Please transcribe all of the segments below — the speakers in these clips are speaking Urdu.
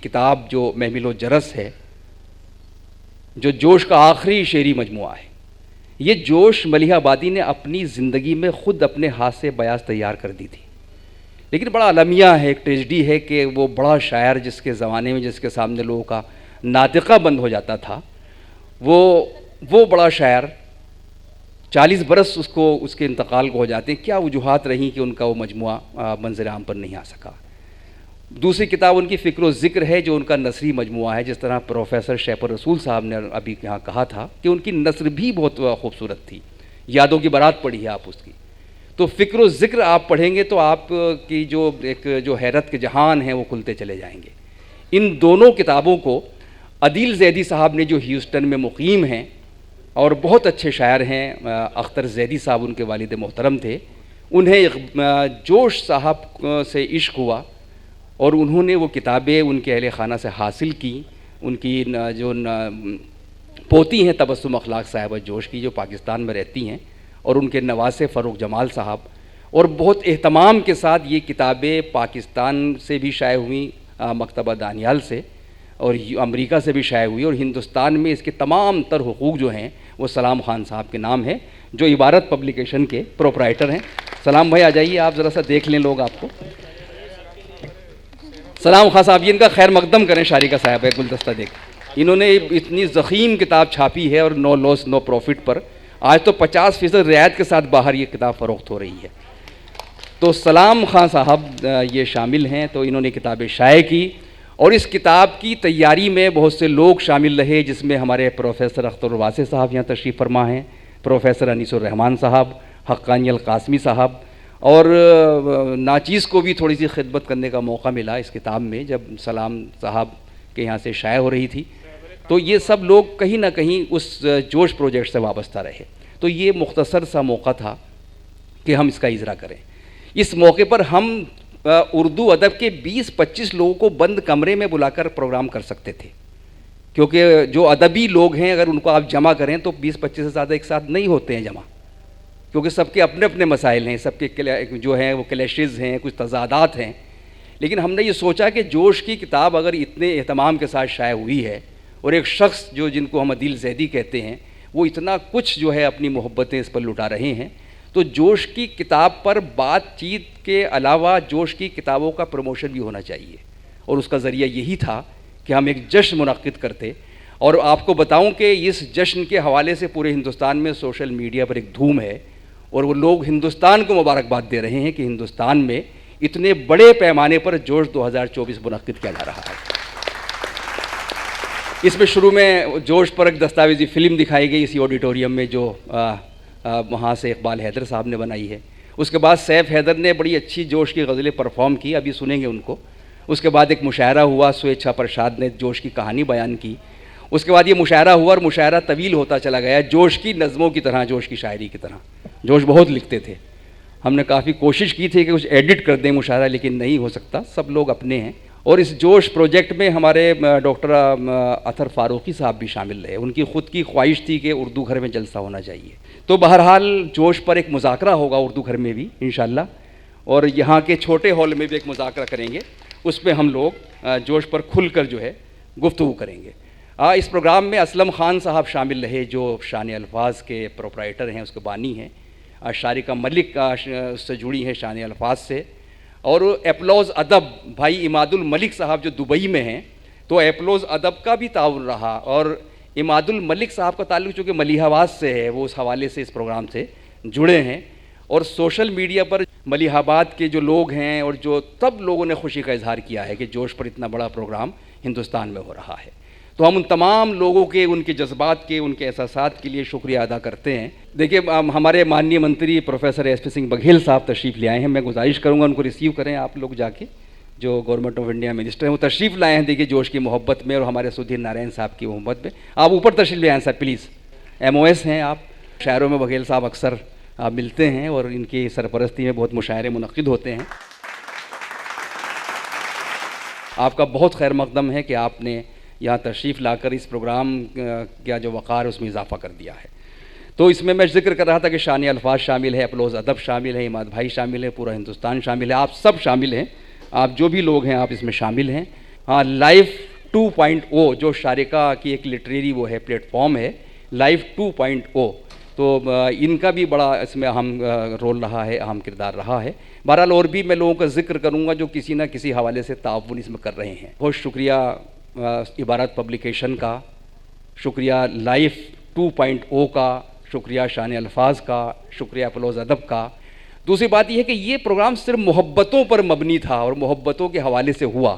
کتاب جو محمل و جرس ہے، جو جوش کا آخری شعری مجموعہ ہے، یہ جوش ملیح آبادی نے اپنی زندگی میں خود اپنے ہاتھ سے بیاض تیار کر دی تھی. لیکن بڑا المیہ ہے، ایک ٹریجڈی ہے کہ وہ بڑا شاعر جس کے زمانے میں جس کے سامنے لوگوں کا ناطقہ بند ہو جاتا تھا، وہ بڑا شاعر 40 برس اس کے انتقال کو ہو جاتے ہیں. کیا وجوہات رہیں کہ ان کا وہ مجموعہ منظر عام پر نہیں آ سکا. دوسری کتاب ان کی فکر و ذکر ہے، جو ان کا نثری مجموعہ ہے. جس طرح پروفیسر شیپ الرسول صاحب نے ابھی یہاں کہا تھا کہ ان کی نثر بھی بہت خوبصورت تھی. یادوں کی بارات پڑھی ہے آپ اس کی، تو فکر و ذکر آپ پڑھیں گے تو آپ کی جو حیرت کے جہان ہیں وہ کھلتے چلے جائیں گے. ان دونوں کتابوں کو عدیل زیدی صاحب نے، جو ہیوسٹن میں مقیم ہیں اور بہت اچھے شاعر ہیں، اختر زیدی صاحب ان کے والد محترم تھے، انہیں جوش صاحب سے عشق ہوا اور انہوں نے وہ کتابیں ان کے اہل خانہ سے حاصل کی. ان کی جو پوتی ہیں تبسم اخلاق صاحبہ جوش کی، جو پاکستان میں رہتی ہیں، اور ان کے نواسے فروخ جمال صاحب، اور بہت اہتمام کے ساتھ یہ کتابیں پاکستان سے بھی شائع ہوئیں، مکتبہ دانیال سے، اور امریکہ سے بھی شائع ہوئی، اور ہندوستان میں اس کے تمام تر حقوق جو ہیں وہ سلام خان صاحب کے نام ہے، جو عبارت پبلیکیشن کے پروپرائٹر ہیں. سلام بھائی آ جائیے، آپ ذرا سا دیکھ لیں لوگ آپ کو. سلام خان صاحب، یہ ان کا خیر مقدم کریں. شارکہ صاحب ہے گلدستہ دیکھ، انہوں نے اتنی ضخیم کتاب چھاپی ہے، اور نو لاس نو پروفٹ پر. آج تو 50% رعایت کے ساتھ باہر یہ کتاب فروخت ہو رہی ہے. تو سلام خان صاحب یہ شامل ہیں. تو انہوں نے کتابیں شائع کی، اور اس کتاب کی تیاری میں بہت سے لوگ شامل رہے، جس میں ہمارے پروفیسر اختر الواسع صاحب یہاں تشریف فرما ہیں، پروفیسر انیس الرحمان صاحب، حقانی القاسمی صاحب، اور ناچیز کو بھی تھوڑی سی خدمت کرنے کا موقع ملا اس کتاب میں جب سلام صاحب کے یہاں سے شائع ہو رہی تھی. تو یہ سب لوگ کہیں نہ کہیں اس جوش پروجیکٹ سے وابستہ رہے. تو یہ مختصر سا موقع تھا کہ ہم اس کا اجرا کریں. اس موقع پر ہم اردو ادب کے 20-25 لوگوں کو بند کمرے میں بلا کر پروگرام کر سکتے تھے، کیونکہ جو ادبی لوگ ہیں اگر ان کو آپ جمع کریں تو 20-25 سے زیادہ ایک ساتھ نہیں ہوتے ہیں جمع، کیونکہ سب کے اپنے اپنے مسائل ہیں، سب کے جو ہیں وہ کلیشز ہیں، کچھ تضادات ہیں. لیکن ہم نے یہ سوچا کہ جوش کی کتاب اگر اتنے اہتمام کے ساتھ شائع ہوئی ہے، اور ایک شخص جن کو ہم عدیل زیدی کہتے ہیں، وہ اتنا کچھ جو ہے اپنی محبتیں اس پر لٹا رہے ہیں، تو جوش کی کتاب پر بات چیت کے علاوہ جوش کی کتابوں کا پروموشن بھی ہونا چاہیے. اور اس کا ذریعہ یہی تھا کہ ہم ایک جشن منعقد کرتے. اور آپ کو بتاؤں کہ اس جشن کے حوالے سے پورے ہندوستان میں سوشل میڈیا پر ایک دھوم ہے، اور وہ لوگ ہندوستان کو مبارکباد دے رہے ہیں کہ ہندوستان میں اتنے بڑے پیمانے پر جوش 2024 منعقد کیا جا رہا ہے. اس میں شروع میں جوش پر ایک دستاویزی فلم دکھائی گئی اسی آڈیٹوریم میں، جو وہاں سے اقبال حیدر صاحب نے بنائی ہے. اس کے بعد سیف حیدر نے بڑی اچھی جوش کی غزلیں پرفارم کی، ابھی سنیں گے ان کو. اس کے بعد ایک مشاعرہ ہوا، سویچھا پرشاد نے جوش کی کہانی بیان کی. اس کے بعد یہ مشاعرہ ہوا، اور مشاعرہ طویل ہوتا چلا گیا، جوش کی نظموں کی طرح، جوش کی شاعری کی طرح. جوش بہت لکھتے تھے. ہم نے کافی کوشش کی تھی کہ کچھ ایڈٹ کر دیں مشاعرہ، لیکن نہیں ہو سکتا، سب لوگ اپنے ہیں. اور اس جوش پروجیکٹ میں ہمارے ڈاکٹر اطہر فاروقی صاحب بھی شامل رہے. ان کی خود کی خواہش تھی کہ اردو گھر میں جلسہ ہونا چاہیے. تو بہرحال جوش پر ایک مذاکرہ ہوگا اردو گھر میں بھی انشاءاللہ، اور یہاں کے چھوٹے ہال میں بھی ایک مذاکرہ کریں گے. اس پہ ہم لوگ جوش پر کھل کر جو ہے گفتگو کریں گے. اس پروگرام میں اسلم خان صاحب شامل رہے، جو شان الفاظ کے پروپرائٹر ہیں، اس کے بانی ہیں. شارکہ ملک اس سے جڑی ہیں شان الفاظ سے. اور ایپلوز ادب بھائی اماد الملک صاحب جو دبئی میں ہیں، تو ایپلوز ادب کا بھی تعاون رہا. اور اماد الملک صاحب کا تعلق چونکہ ملیح آباد سے ہے، وہ اس حوالے سے اس پروگرام سے جڑے ہیں. اور سوشل میڈیا پر ملیح آباد کے جو لوگ ہیں، اور جو سب لوگوں نے خوشی کا اظہار کیا ہے کہ جوش پر اتنا بڑا پروگرام ہندوستان میں ہو رہا ہے. تو ہم ان تمام لوگوں کے، ان کے جذبات کے، ان کے احساسات کے لیے شکریہ ادا کرتے ہیں. دیکھیے ہمارے ماننی منتری پروفیسر ایس پی سنگھ بگھیل صاحب تشریف لے آئے ہیں. میں گزارش کروں گا ان کو ریسیو کریں آپ لوگ جا کے، جو گورنمنٹ آف انڈیا منسٹر ہیں، وہ تشریف لائے ہیں. دیکھیے جوش کی محبت میں، اور ہمارے سدھیر نارائن صاحب کی محبت میں. آپ اوپر تشریف لے آئیں sir please, M O S ہیں آپ. شاعروں میں بگھیل صاحب اکثر ملتے ہیں اور ان کی سرپرستی میں بہت مشاعرے منعقد ہوتے ہیں. آپ کا بہت خیر مقدم ہے کہ آپ نے یہاں تشریف لا کر اس پروگرام کا جو وقار ہے اس میں اضافہ کر دیا ہے. تو اس میں ذکر کر رہا تھا کہ شان الفاظ شامل ہے, اپلوز ادب شامل ہے, عماد بھائی شامل ہے, پورا ہندوستان شامل ہے, آپ سب شامل ہیں, آپ جو بھی لوگ ہیں آپ اس میں شامل ہیں. ہاں, لائف 2.0 جو شارقہ کی ایک لٹریری وہ ہے پلیٹ فارم ہے, لائف 2.0, تو ان کا بھی بڑا اس میں اہم رول رہا ہے, اہم کردار رہا ہے. بہرحال اور بھی میں لوگوں کا ذکر کروں گا جو کسی نہ کسی حوالے سے تعاون اس میں کر رہے ہیں. بہت شکریہ عبارت پبلیکیشن کا, شکریہ لائف 2.0 کا, شکریہ شان الفاظ کا, شکریہ اپلوز ادب کا. دوسری بات یہ ہے کہ یہ پروگرام صرف محبتوں پر مبنی تھا اور محبتوں کے حوالے سے ہوا,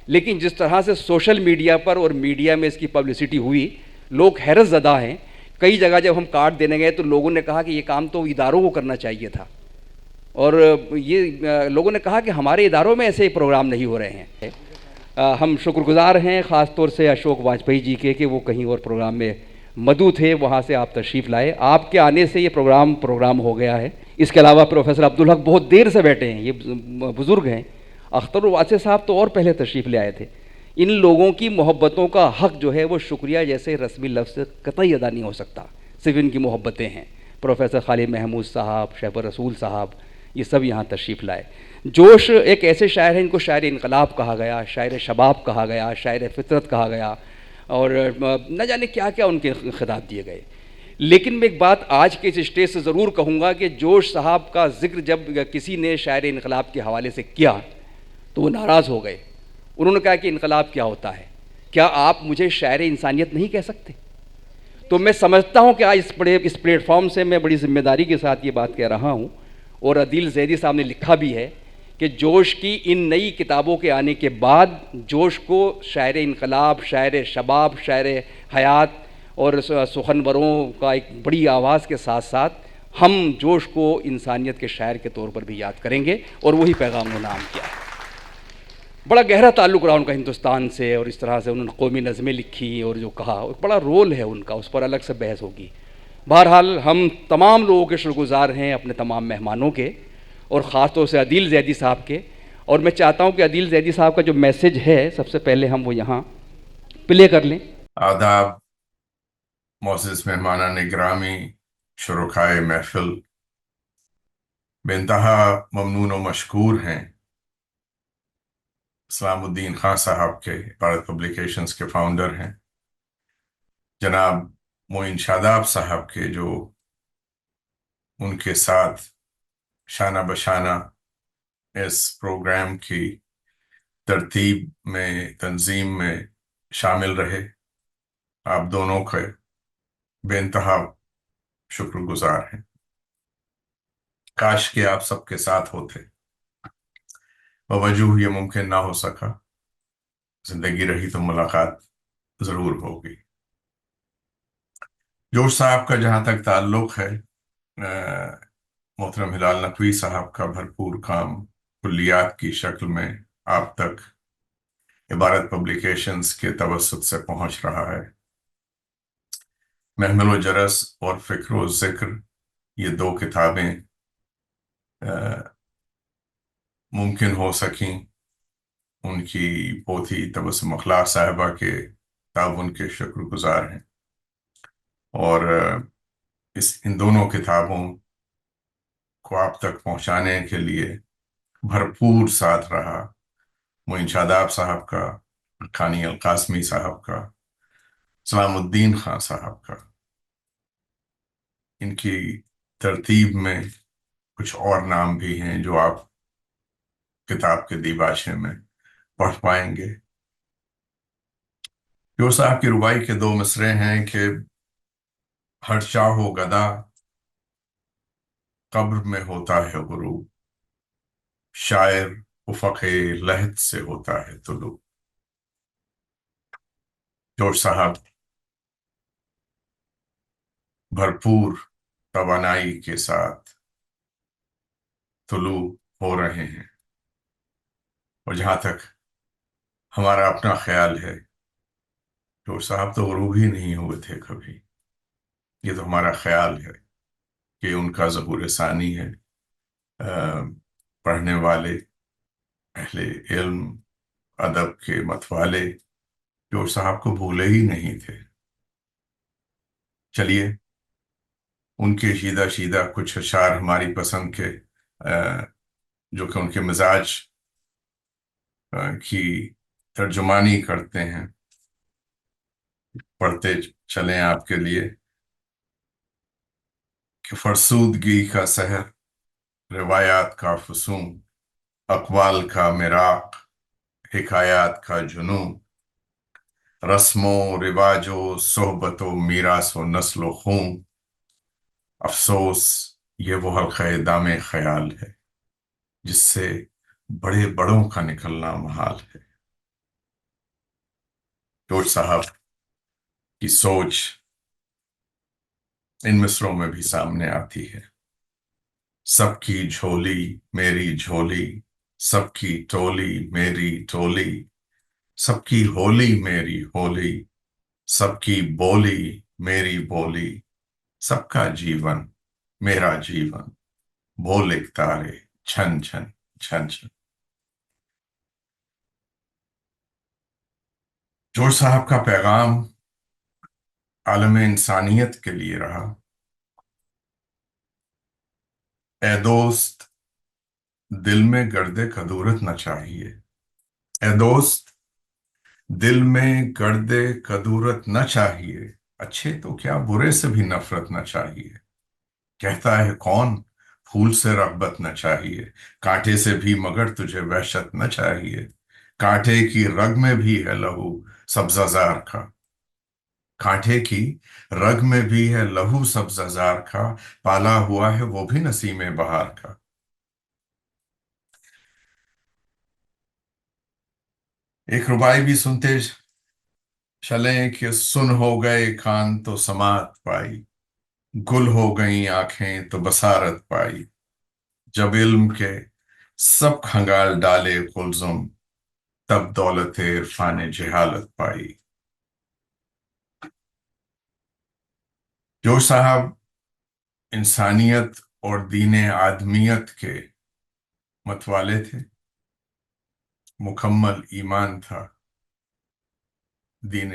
لیکن جس طرح سے سوشل میڈیا پر اور میڈیا میں اس کی پبلسٹی ہوئی, لوگ حیرت زدہ ہیں. کئی جگہ جب ہم کارڈ دینے گئے تو لوگوں نے کہا کہ یہ کام تو اداروں کو کرنا چاہیے تھا, اور یہ لوگوں نے کہا کہ ہمارے اداروں میں ایسے پروگرام نہیں ہو رہے ہیں. ہم شکر گزار ہیں خاص طور سے اشوک واجپئی جی کے کہ وہ کہیں اور پروگرام میں مدعو تھے, وہاں سے آپ تشریف لائے. آپ کے آنے سے یہ پروگرام ہو گیا ہے. اس کے علاوہ پروفیسر عبدالحق بہت دیر سے بیٹھے ہیں, یہ بزرگ ہیں. اختر الواسع صاحب تو اور پہلے تشریف لے آئے تھے. ان لوگوں کی محبتوں کا حق جو ہے وہ شکریہ جیسے رسمی لفظ سے قطعی ادا نہیں ہو سکتا, صرف ان کی محبتیں ہیں. پروفیسر خالد محمود صاحب, شہب الرسول صاحب, یہ سب یہاں تشریف لائے. جوش ایک ایسے شاعر ہیں ان کو شاعر انقلاب کہا گیا, شاعر شباب کہا گیا, شاعر فطرت کہا گیا, اور نہ جانے کیا کیا ان کے خطاب دیے گئے. لیکن میں ایک بات آج کے اس اسٹیج سے ضرور کہوں گا کہ جوش صاحب کا ذکر جب کسی نے شاعر انقلاب کے حوالے سے کیا تو وہ ناراض ہو گئے. انہوں نے کہا کہ انقلاب کیا ہوتا ہے, کیا آپ مجھے شاعر انسانیت نہیں کہہ سکتے؟ تو میں سمجھتا ہوں کہ آج اس پلیٹ فارم سے میں بڑی ذمہ داری کے ساتھ یہ بات کہہ رہا ہوں, اور عدیل زیدی صاحب نے لکھا بھی ہے کہ جوش کی ان نئی کتابوں کے آنے کے بعد جوش کو شاعر انقلاب, شاعر شباب, شاعر حیات اور سخنوروں کا ایک بڑی آواز کے ساتھ ساتھ ہم جوش کو انسانیت کے شاعر کے طور پر بھی یاد کریں گے, اور وہی پیغام انہوں نے عام کیا ہے. بڑا گہرا تعلق رہا ان کا ہندوستان سے, اور اس طرح سے انہوں نے قومی نظمیں لکھی اور جو کہا, بڑا رول ہے ان کا, اس پر الگ سے بحث ہوگی. بہرحال ہم تمام لوگوں کے شکر گزار ہیں, اپنے تمام مہمانوں کے, اور خاص طور سے عدیل زیدی صاحب کے. اور میں چاہتا ہوں کہ عدیل زیدی صاحب کا جو میسج ہے سب سے پہلے ہم وہ یہاں پلے کر لیں. آداب معزز مہمانان گرامی, شرکائے محفل, بے انتہا ممنون و مشکور ہیں اسلام الدین خان صاحب کے, عبارت پبلیکیشنز کے فاؤنڈر ہیں, جناب معین شاداب صاحب کے, جو ان کے ساتھ شانہ بشانہ اس پروگرام کی ترتیب میں, تنظیم میں شامل رہے. آپ دونوں کے بے انتہا شکر گزار ہیں. کاش کہ آپ سب کے ساتھ ہوتے, بوجوہ یہ ممکن نہ ہو سکا. زندگی رہی تو ملاقات ضرور ہوگی. جوش صاحب کا جہاں تک تعلق ہے, محترم ہلال نقوی صاحب کا بھرپور کام کلیات کی شکل میں آپ تک عبارت پبلیکیشنز کے توسط سے پہنچ رہا ہے. محمل و جرس اور فکر و ذکر, یہ دو کتابیں ممکن ہو سکیں ان کی پوتھی تبسم اخلاق صاحبہ کے تعاون کے شکر گزار ہیں. اور ان دونوں کتابوں کو آپ تک پہنچانے کے لیے بھرپور ساتھ رہا معین شاداب صاحب کا, خانی القاسمی صاحب کا, سلام الدین خان صاحب کا. ان کی ترتیب میں کچھ اور نام بھی ہیں جو آپ کتاب کے دیباچے میں پڑھ پائیں گے. جو صاحب کی ربائی کے دو مصرے ہیں کہ ہر شاہ و گدا قبر میں ہوتا ہے غروب, شاعر افق لحد سے ہوتا ہے طلوع. جوش صاحب بھرپور توانائی کے ساتھ طلوع ہو رہے ہیں, اور جہاں تک ہمارا اپنا خیال ہے جوش صاحب تو غروب ہی نہیں ہوئے تھے کبھی. یہ تو ہمارا خیال ہے کہ ان کا ظہور ثانی ہے. پڑھنے والے، اہل علم، ادب کے متوالے جوڑ صاحب کو بھولے ہی نہیں تھے. چلیے ان کے شیدہ شیدہ کچھ اشعار ہماری پسند کے، جو کہ ان کے مزاج کی ترجمانی کرتے ہیں، پڑھتے چلیں آپ کے لیے. کہ فرسودگی کا سحر، روایات کا فسون، اقوال کا مراق، حکایات کا جنون، رسم و رواج و صحبت و میراث و نسل و خون. افسوس یہ وہ حلقہ دام خیال ہے جس سے بڑے بڑوں کا نکلنا محال ہے. جورج صاحب کی سوچ ان مصروں میں بھی سامنے آتی ہے. سب کی جھولی میری جھولی، سب کی ٹولی میری ٹولی، سب کی ہولی میری ہولی، سب کی بولی میری بولی، سب کا جیون میرا جیون، بول ایک تارے چھن چھن چھن چھن. جورج صاحب کا پیغام عالم انسانیت کے لیے رہا. اے دوست دل میں گرد کدورت نہ چاہیے، اے دوست دل میں گرد کدورت نہ چاہیے، اچھے تو کیا برے سے بھی نفرت نہ چاہیے. کہتا ہے کون پھول سے رغبت نہ چاہیے، کانٹے سے بھی مگر تجھے وحشت نہ چاہیے. کانٹے کی رگ میں بھی ہے لہو سبزہ زار کا، کانٹے کی رگ میں بھی ہے لہو سبزہ زار کا، پالا ہوا ہے وہ بھی نسیم بہار کا. ایک ربائی بھی سنتے چلیں کہ سن ہو گئے کان تو سماعت پائی، گل ہو گئیں آنکھیں تو بصارت پائی. جب علم کے سب کھنگال ڈالے قلزم، تب دولت عرفان جہالت پائی. جو صاحب انسانیت اور دین آدمیت کے متوالے تھے. مکمل ایمان تھا دین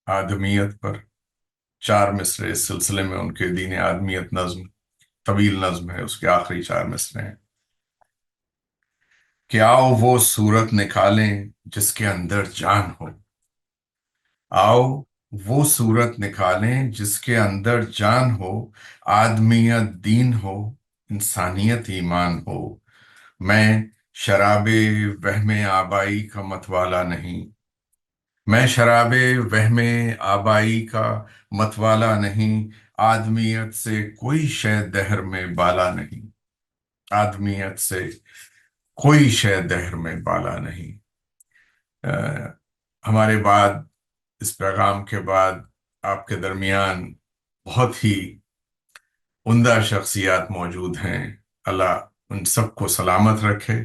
آدمیت پر. 4 مصرے اس سلسلے میں ان کے دین آدمیت نظم، طویل نظم ہے، اس کے آخری 4 مصرے ہیں. کہ آؤ وہ صورت نکالیں جس کے اندر جان ہو، آؤ وہ صورت نکالیں جس کے اندر جان ہو، آدمیت دین ہو، انسانیت ایمان ہو. میں شراب وہم آبائی کا متوالا نہیں، میں شراب وہم آبائی کا متوالا نہیں، آدمیت سے کوئی شے دہر میں بالا نہیں، آدمیت سے کوئی شے دہر میں بالا نہیں. ہمارے بعد، اس پیغام کے بعد آپ کے درمیان بہت ہی عمدہ شخصیات موجود ہیں. اللہ ان سب کو سلامت رکھے.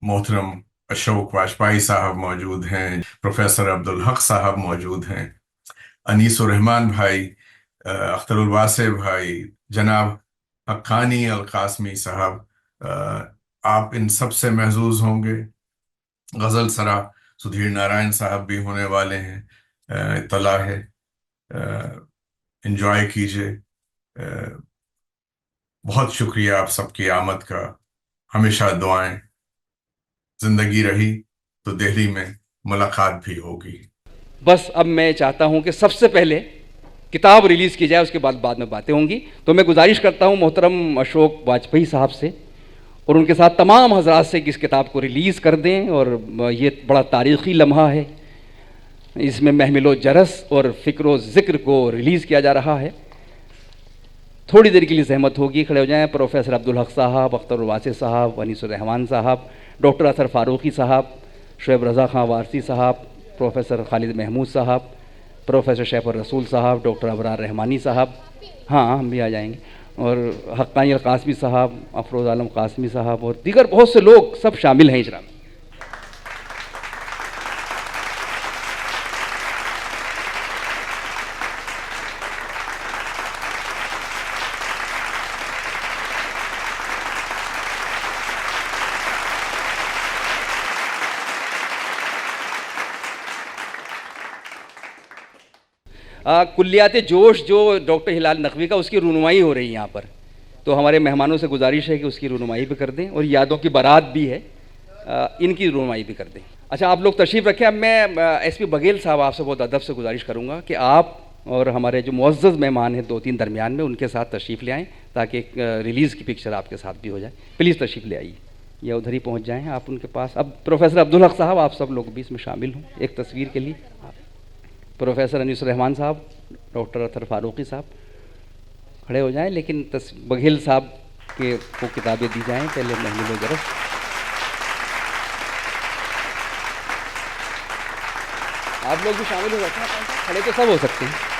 محترم اشوک واجپائی صاحب موجود ہیں، پروفیسر عبدالحق صاحب موجود ہیں، انیس الرحمن بھائی، اختر الواسع بھائی، جناب حقانی القاسمی صاحب. آپ ان سب سے محظوظ ہوں گے. غزل سرا سدھیر نارائن صاحب بھی ہونے والے ہیں، اطلاع ہے. انجوائے کیجئے. بہت شکریہ آپ سب کی آمد کا. ہمیشہ دعائیں. زندگی رہی تو دہلی میں ملاقات بھی ہوگی. بس اب میں چاہتا ہوں کہ سب سے پہلے کتاب ریلیز کی جائے، اس کے بعد میں باتیں ہوں گی. تو میں گزارش کرتا ہوں محترم اشوک واجپئی صاحب سے اور ان کے ساتھ تمام حضرات سے کہ اس کتاب کو ریلیز کر دیں. اور یہ بڑا تاریخی لمحہ ہے، اس میں محمل و جرس اور فکر و ذکر کو ریلیز کیا جا رہا ہے. تھوڑی دیر کے لیے زحمت ہوگی، کھڑے ہو جائیں. پروفیسر عبدالحق صاحب، اختر الواسع صاحب، انیس الرحمان صاحب، ڈاکٹر اطہر فاروقی صاحب، شعیب رضا خان وارثی صاحب، پروفیسر خالد محمود صاحب، پروفیسر شیف الرسول صاحب، ڈاکٹر ابرار رحمانی صاحب، ہاں ہم بھی آ جائیں گے، اور حقانی القاسمی صاحب، افروز عالم قاسمی صاحب، اور دیگر بہت سے لوگ سب شامل ہیں اجرا میں. کلیات جوش جو ڈاکٹر ہلال نقوی کا، اس کی رونمائی ہو رہی ہے یہاں پر، تو ہمارے مہمانوں سے گزارش ہے کہ اس کی رونمائی بھی کر دیں، اور یادوں کی بارات بھی ہے، ان کی رونمائی بھی کر دیں۔ اچھا آپ لوگ تشریف رکھیں۔ اب میں ایس پی بگھیل صاحب آپ سے بہت ادب سے گزارش کروں گا کہ آپ اور ہمارے جو معزز مہمان ہیں 2-3 درمیان میں، ان کے ساتھ تشریف لے آئیں تاکہ ایک ریلیز کی پکچر آپ کے ساتھ بھی ہو جائے۔ پلیز تشریف لے آئیے، یا ادھر ہی پہنچ جائیں آپ ان کے پاس۔ اب پروفیسر عبدالحق صاحب، آپ سب لوگ بھی اس میں شامل ہوں ایک تصویر کے لیے۔ پروفیسر انیس الرحمان صاحب، ڈاکٹر اطہر فاروقی صاحب کھڑے ہو جائیں، لیکن بگھیل صاحب کے کو کتابیں دی جائیں پہلے محمل و جرس۔ آپ لوگ بھی شامل ہو سکتے ہیں، کھڑے تو سب ہو سکتے ہیں۔